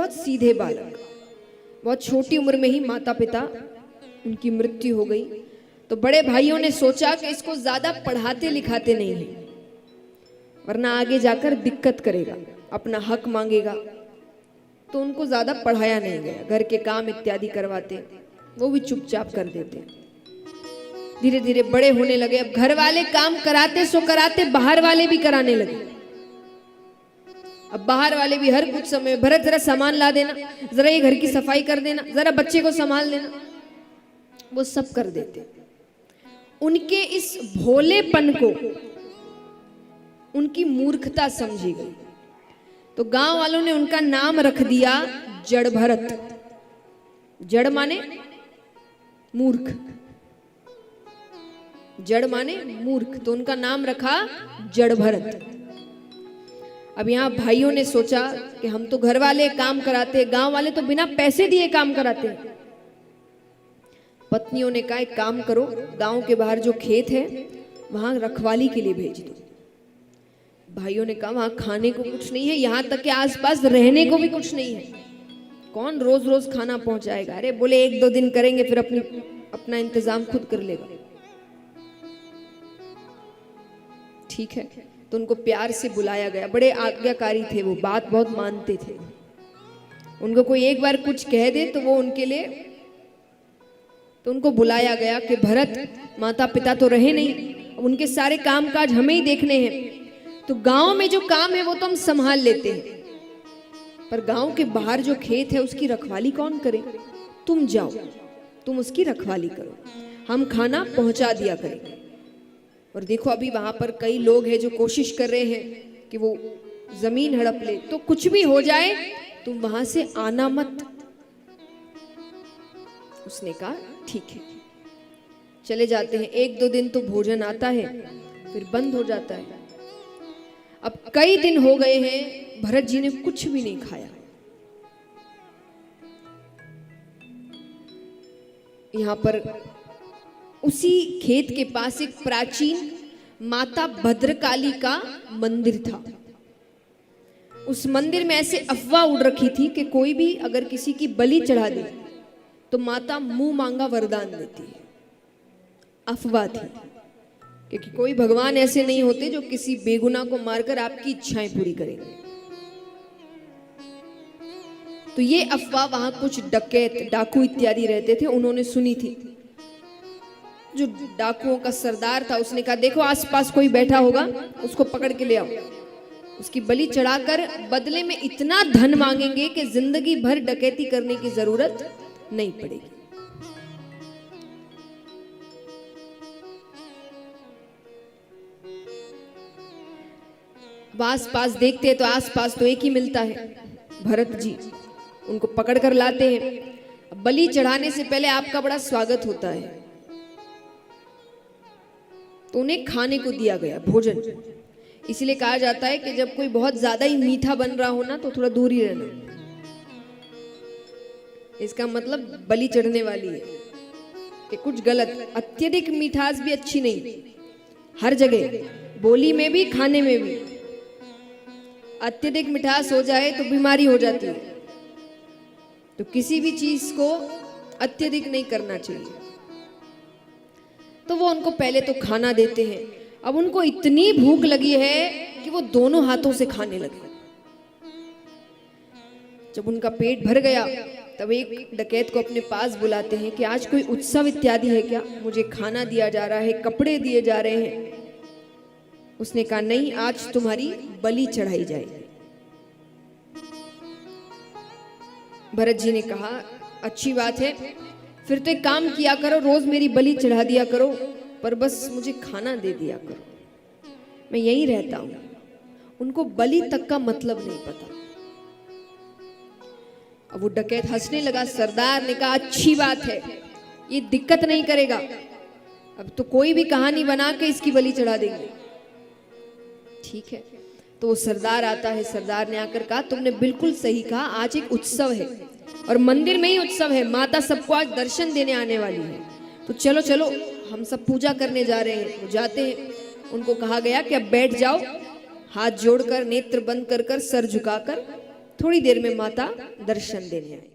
बहुत सीधे बालक। बहुत छोटी उम्र में ही माता पिता उनकी मृत्यु हो गई। तो बड़े भाइयों ने सोचा कि इसको ज्यादा पढ़ाते लिखाते नहीं है, वरना आगे जाकर दिक्कत करेगा, अपना हक मांगेगा। तो उनको ज्यादा पढ़ाया नहीं गया, घर के काम इत्यादि करवाते, वो भी चुपचाप कर देते। धीरे धीरे बड़े होने लगे। अब घर वाले काम कराते सो कराते बाहर वाले भी कराने लगे। अब बाहर वाले भी हर कुछ समय, भरत जरा सामान ला देना, जरा ये घर की सफाई कर देना, जरा बच्चे को संभाल देना, वो सब कर देते। उनके इस भोलेपन को उनकी मूर्खता समझी गई। तो गांव वालों ने उनका नाम रख दिया जड़ भरत। जड़ माने मूर्ख, जड़ माने मूर्ख, तो उनका नाम रखा जड़ भरत। अब यहाँ भाइयों ने सोचा कि हम तो घर वाले काम कराते, गांव वाले तो बिना पैसे दिए काम कराते। पत्नियों ने कहा एक काम करो, गांव के बाहर जो खेत है वहां रखवाली के लिए भेज दो। भाइयों ने कहा वहां खाने को कुछ नहीं है, यहां तक कि आसपास रहने को भी कुछ नहीं है, कौन रोज रोज खाना पहुंचाएगा। अरे बोले 1-2 दिन करेंगे, फिर अपना इंतजाम खुद कर लेगा। ठीक है, तो उनको प्यार से बुलाया गया। बड़े आज्ञाकारी थे वो, बात बहुत मानते थे। उनको कोई एक बार कुछ कह दे तो वो उनके लिए, तो उनको बुलाया गया कि भरत माता पिता तो रहे नहीं, उनके सारे काम काज हमें ही देखने हैं। तो गांव में जो काम है वो तो हम संभाल लेते हैं, पर गांव के बाहर जो खेत है उसकी रखवाली कौन करे? तुम जाओ, तुम उसकी रखवाली करो, हम खाना पहुंचा दिया करेंगे। और देखो अभी वहां पर कई लोग हैं जो कोशिश कर रहे हैं कि वो जमीन हड़प ले, तो कुछ भी हो जाए तुम वहां से आना मत। उसने कहा ठीक है, चले जाते हैं। 1-2 दिन तो भोजन आता है, फिर बंद हो जाता है। अब कई दिन हो गए हैं, भरत जी ने कुछ भी नहीं खाया। यहां पर उसी खेत के पास एक प्राचीन माता भद्रकाली का मंदिर था। उस मंदिर में ऐसे अफवाह उड़ रखी थी कि कोई भी अगर किसी की बलि चढ़ा दे तो माता मुंह मांगा वरदान देती है। अफवाह थी, क्योंकि कोई भगवान ऐसे नहीं होते जो किसी बेगुनाह को मारकर आपकी इच्छाएं पूरी करेंगे। तो ये अफवाह वहां कुछ डकैत डाकू इत्यादि रहते थे, उन्होंने सुनी थी। जो डाकुओं का सरदार था उसने कहा देखो आसपास कोई बैठा होगा, उसको पकड़ के ले आओ, उसकी बलि चढ़ाकर बदले में इतना धन मांगेंगे कि जिंदगी भर डकैती करने की जरूरत नहीं पड़ेगी। आस पास देखते तो आसपास तो एक ही मिलता है, भरत जी। उनको पकड़ कर लाते हैं। बलि चढ़ाने से पहले आपका बड़ा स्वागत होता है, तो उन्हें खाने को दिया गया भोजन। इसलिए कहा जाता है कि जब कोई बहुत ज्यादा ही मीठा बन रहा हो ना तो थोड़ा दूर ही रहना, इसका मतलब बलि चढ़ने वाली है कि कुछ गलत। अत्यधिक मिठास भी अच्छी नहीं, हर जगह बोली में भी खाने में भी। अत्यधिक मिठास हो जाए तो बीमारी हो जाती है, तो किसी भी चीज को अत्यधिक नहीं करना चाहिए। तो वो उनको पहले तो खाना देते हैं। अब उनको इतनी भूख लगी है कि वो दोनों हाथों से खाने लगे। जब उनका पेट भर गया तब एक डकैत को अपने पास बुलाते हैं कि आज कोई उत्सव इत्यादि है क्या? मुझे खाना दिया जा रहा है, कपड़े दिए जा रहे हैं। उसने कहा नहीं, आज तुम्हारी बलि चढ़ाई जाएगी। भरत जी ने कहा अच्छी बात है, फिर तो एक काम किया करो, रोज मेरी बलि चढ़ा दिया करो, पर बस मुझे खाना दे दिया करो, मैं यहीं रहता हूं। उनको बलि तक का मतलब नहीं पता। अब वो डकैत हंसने लगा। सरदार ने कहा अच्छी बात है, ये दिक्कत नहीं करेगा, अब तो कोई भी कहानी बना के इसकी बलि चढ़ा देंगे। ठीक है, तो वो सरदार आता है। सरदार ने आकर कहा तुमने बिल्कुल सही कहा, आज एक उत्सव है और मंदिर में ही उत्सव है, माता सबको आज दर्शन देने आने वाली है, तो चलो चलो हम सब पूजा करने जा रहे हैं। वो जाते हैं। उनको कहा गया कि अब बैठ जाओ, हाथ जोड़कर, नेत्र बंद कर कर, सर झुकाकर, थोड़ी देर में माता दर्शन देने आई।